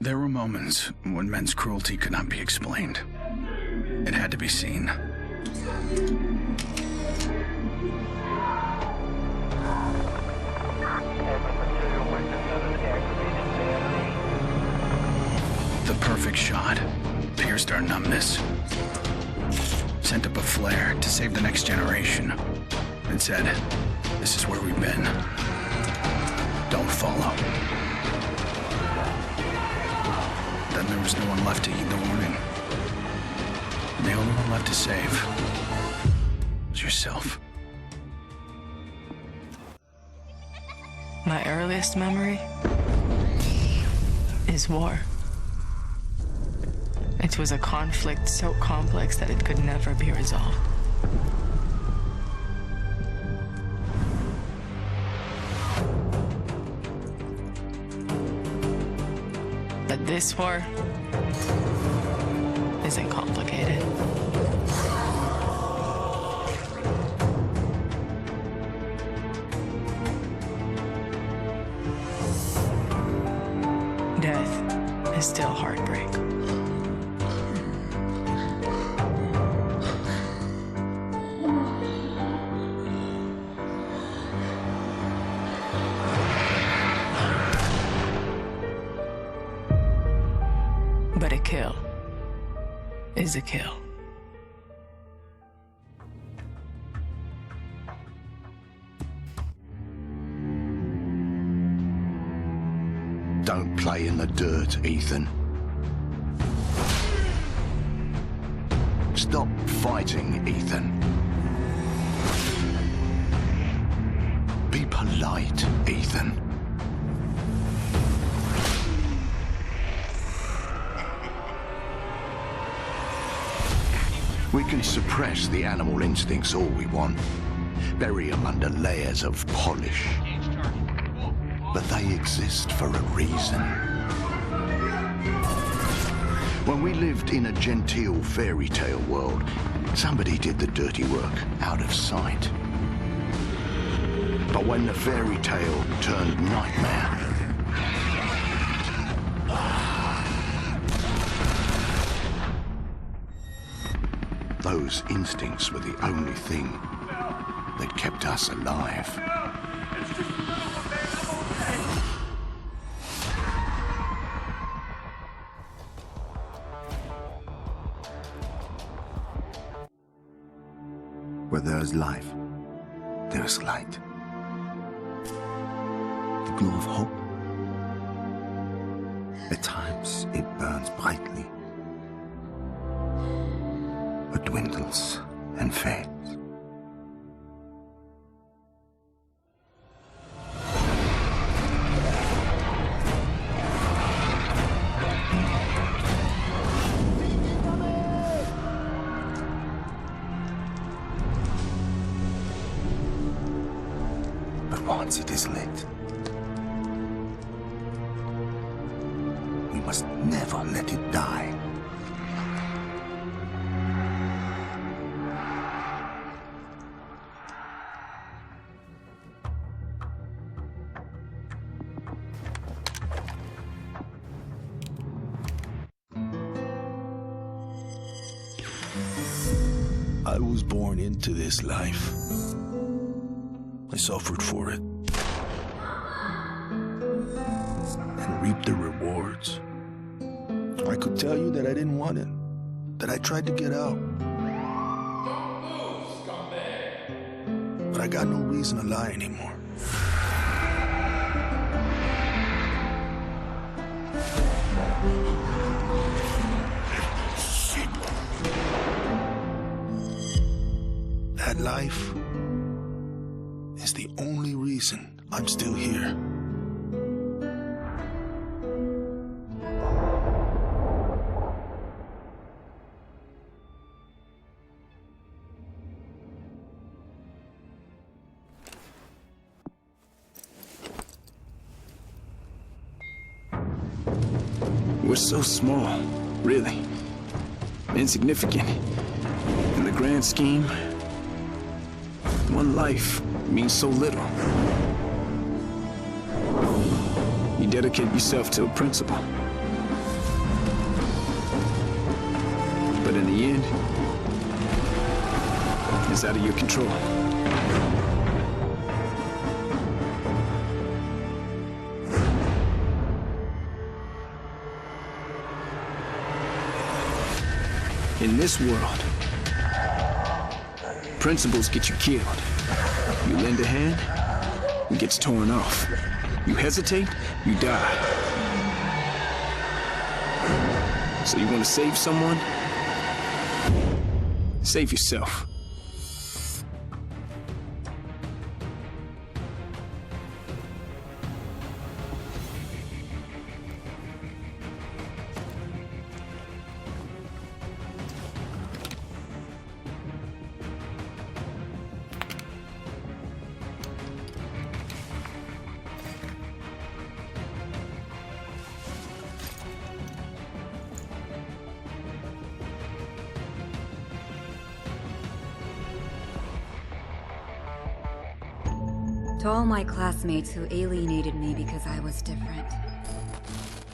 There were moments when men's cruelty could not be explained. It had to be seen. The perfect shot pierced our numbness, sent up a flare to save the next generation, and said, "This is where we've been. Don't follow." Then there was no one left to heed the warning. And the only one left to save was yourself. My earliest memory is war. It was a conflict so complex that it could never be resolved. But this war isn't complicated. Death is still heartbreak. But a kill is a kill. Don't play in the dirt, Ethan. Stop fighting, Ethan. Be polite, Ethan. We can suppress the animal instincts all we want, bury them under layers of polish. But they exist for a reason. When we lived in a genteel fairy tale world, somebody did the dirty work out of sight. But when the fairy tale turned nightmare, those instincts were the only thing that kept us alive. Where there is life, there is light. The glow of hope. At times, it burns brightly, but dwindles and fades. But once it is lit, we must never let it die. I was born into this life. I suffered for it. And reaped the rewards. I could tell you that I didn't want it. That I tried to get out. Don't move, scumbag! But I got no reason to lie anymore. That life is the only reason I'm still here. We're so small, really. Insignificant. In the grand scheme, one life means so little. You dedicate yourself to a principle. But in the end, it's out of your control. In this world, principles get you killed. You lend a hand, it gets torn off. You hesitate, you die. So you want to save someone? Save yourself. To all my classmates who alienated me because I was different.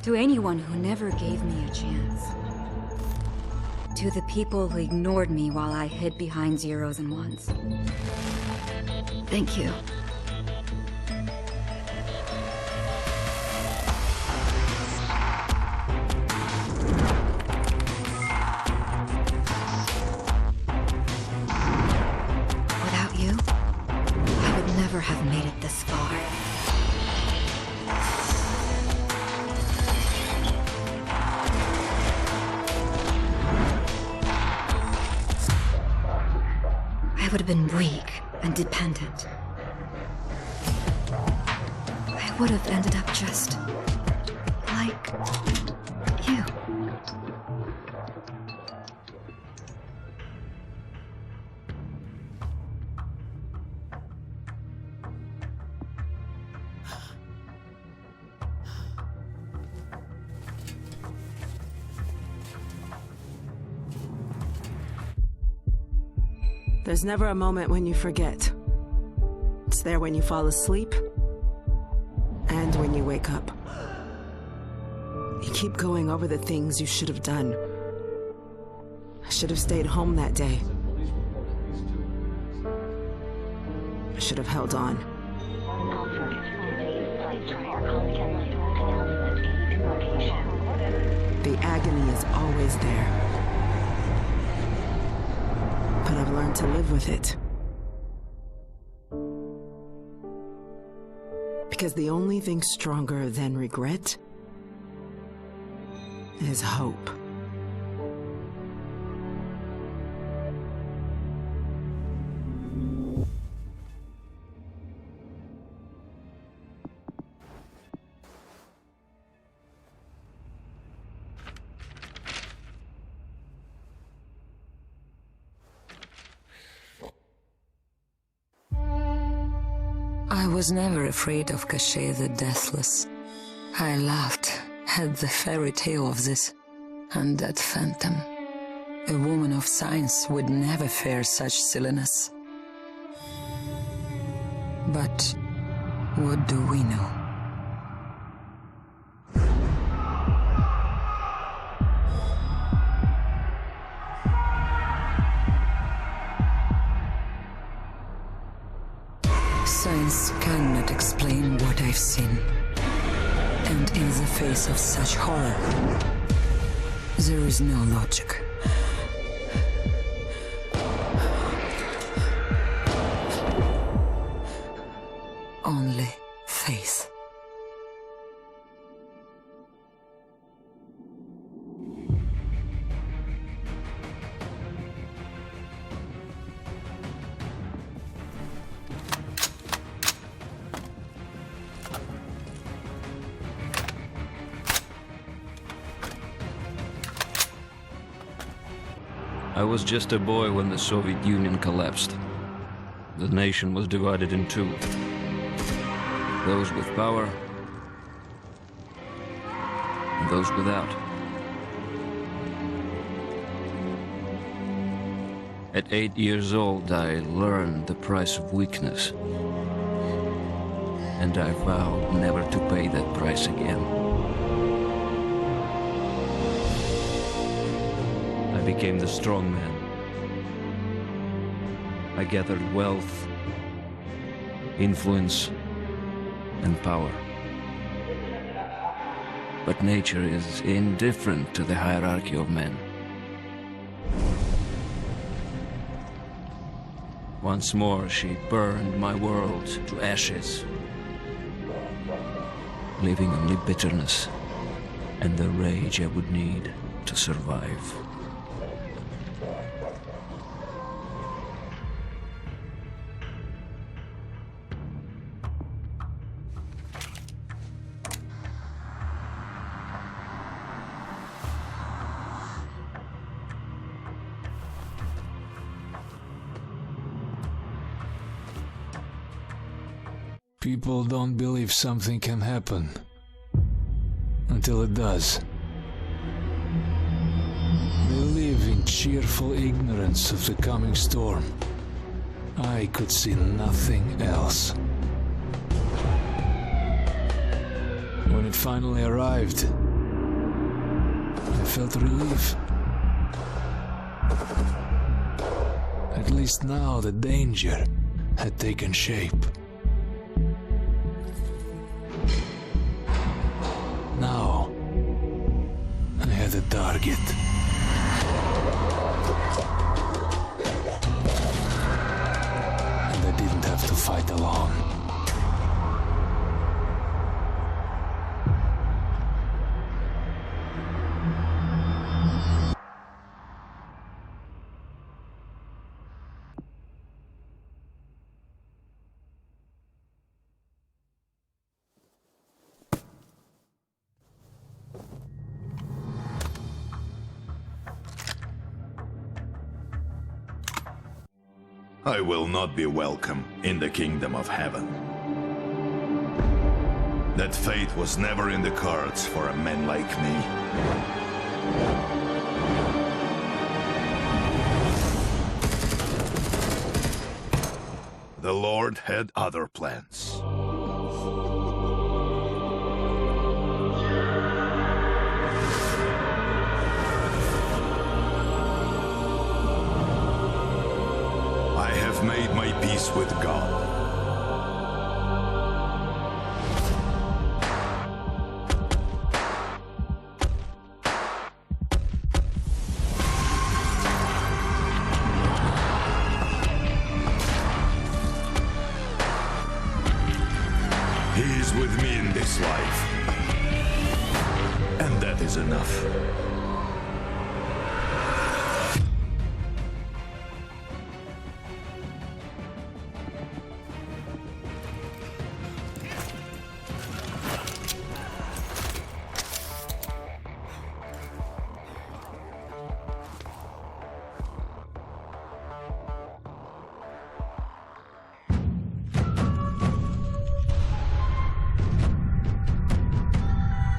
To anyone who never gave me a chance. To the people who ignored me while I hid behind zeros and ones. Thank you. Without you, I would never have made it this far. I would have been weak and dependent. I would have ended up just like you. There's never a moment when you forget. It's there when you fall asleep, and when you wake up. You keep going over the things you should have done. I should have stayed home that day. I should have held on. The agony is always there. But I've learned to live with it. Because the only thing stronger than regret is hope. I was never afraid of Cachet the Deathless. I laughed at the fairy tale of this undead phantom. A woman of science would never fear such silliness. But what do we know? Science cannot explain what I've seen. And in the face of such horror, there is no logic. Only faith. I was just a boy when the Soviet Union collapsed. The nation was divided in two. Those with power and those without. At 8 years old, I learned the price of weakness. And I vowed never to pay that price again. I became the strong man. I gathered wealth, influence, and power. But nature is indifferent to the hierarchy of men. Once more, she burned my world to ashes, leaving only bitterness and the rage I would need to survive. People don't believe something can happen until it does. They live in cheerful ignorance of the coming storm. I could see nothing else. When it finally arrived, I felt relief. At least now the danger had taken shape. Now, I had a target. And I didn't have to fight alone. I will not be welcome in the kingdom of heaven. That fate was never in the cards for a man like me. The Lord had other plans. Made my peace with God. He is with me in this life, and that is enough.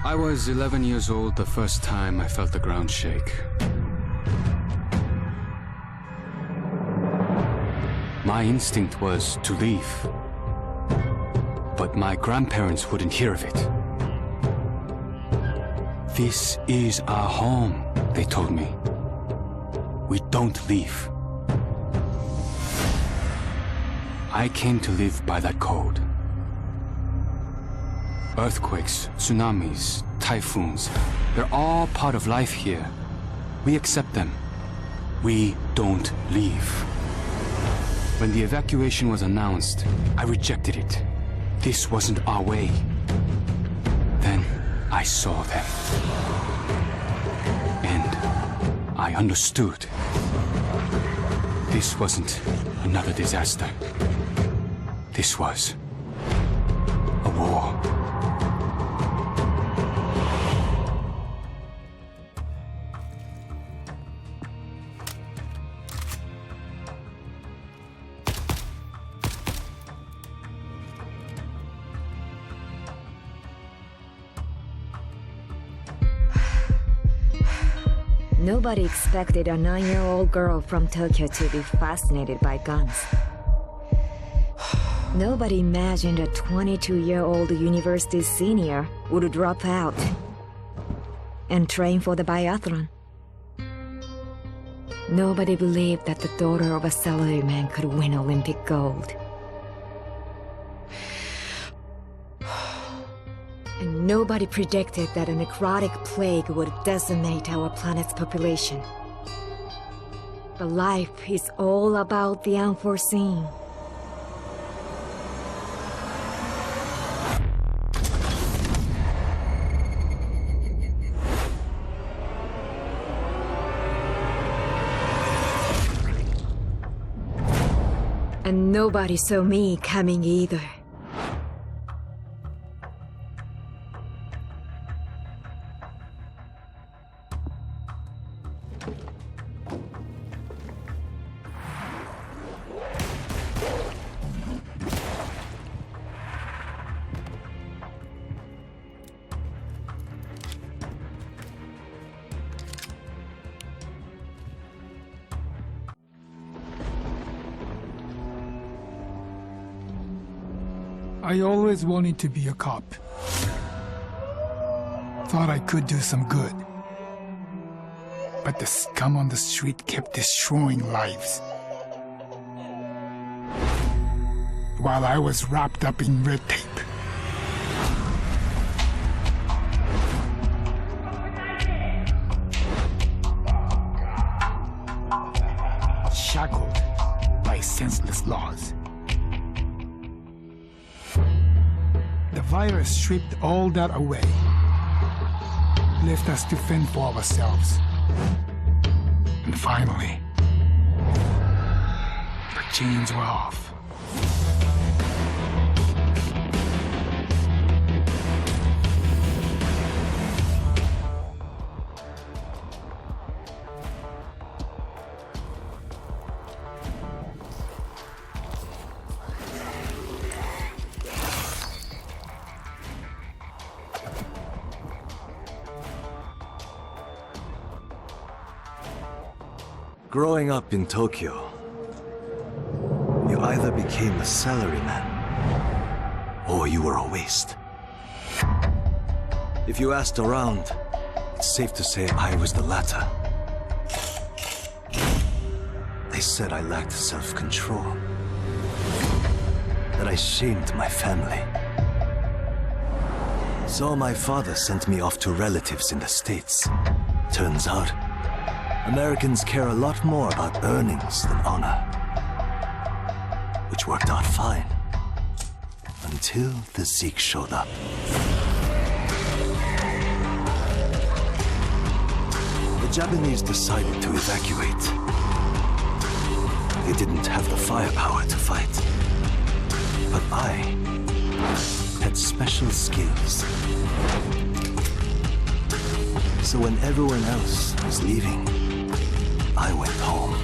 I was 11 years old the first time I felt the ground shake. My instinct was to leave, but my grandparents wouldn't hear of it. This is our home, they told me. We don't leave. I came to live by that code. Earthquakes, tsunamis, typhoons, they're all part of life here. We accept them. We don't leave. When the evacuation was announced, I rejected it. This wasn't our way. Then I saw them. And I understood. This wasn't another disaster. This was a war. Nobody expected a 9-year-old girl from Tokyo to be fascinated by guns. Nobody imagined a 22-year-old university senior would drop out and train for the biathlon. Nobody believed that the daughter of a salaryman could win Olympic gold. And nobody predicted that a necrotic plague would decimate our planet's population. But life is all about the unforeseen. And nobody saw me coming either. I always wanted to be a cop. Thought I could do some good. But the scum on the street kept destroying lives. While I was wrapped up in red tape. Shackled by senseless laws. The virus stripped all that away, left us to fend for ourselves. And finally, the chains were off. Growing up in Tokyo, you either became a salaryman, or you were a waste. If you asked around, it's safe to say I was the latter. They said I lacked self-control, that I shamed my family. So my father sent me off to relatives in the States. Turns out, Americans care a lot more about earnings than honor. Which worked out fine. Until the Zeke showed up. The Japanese decided to evacuate. They didn't have the firepower to fight. But I had special skills. So when everyone else was leaving, I went home.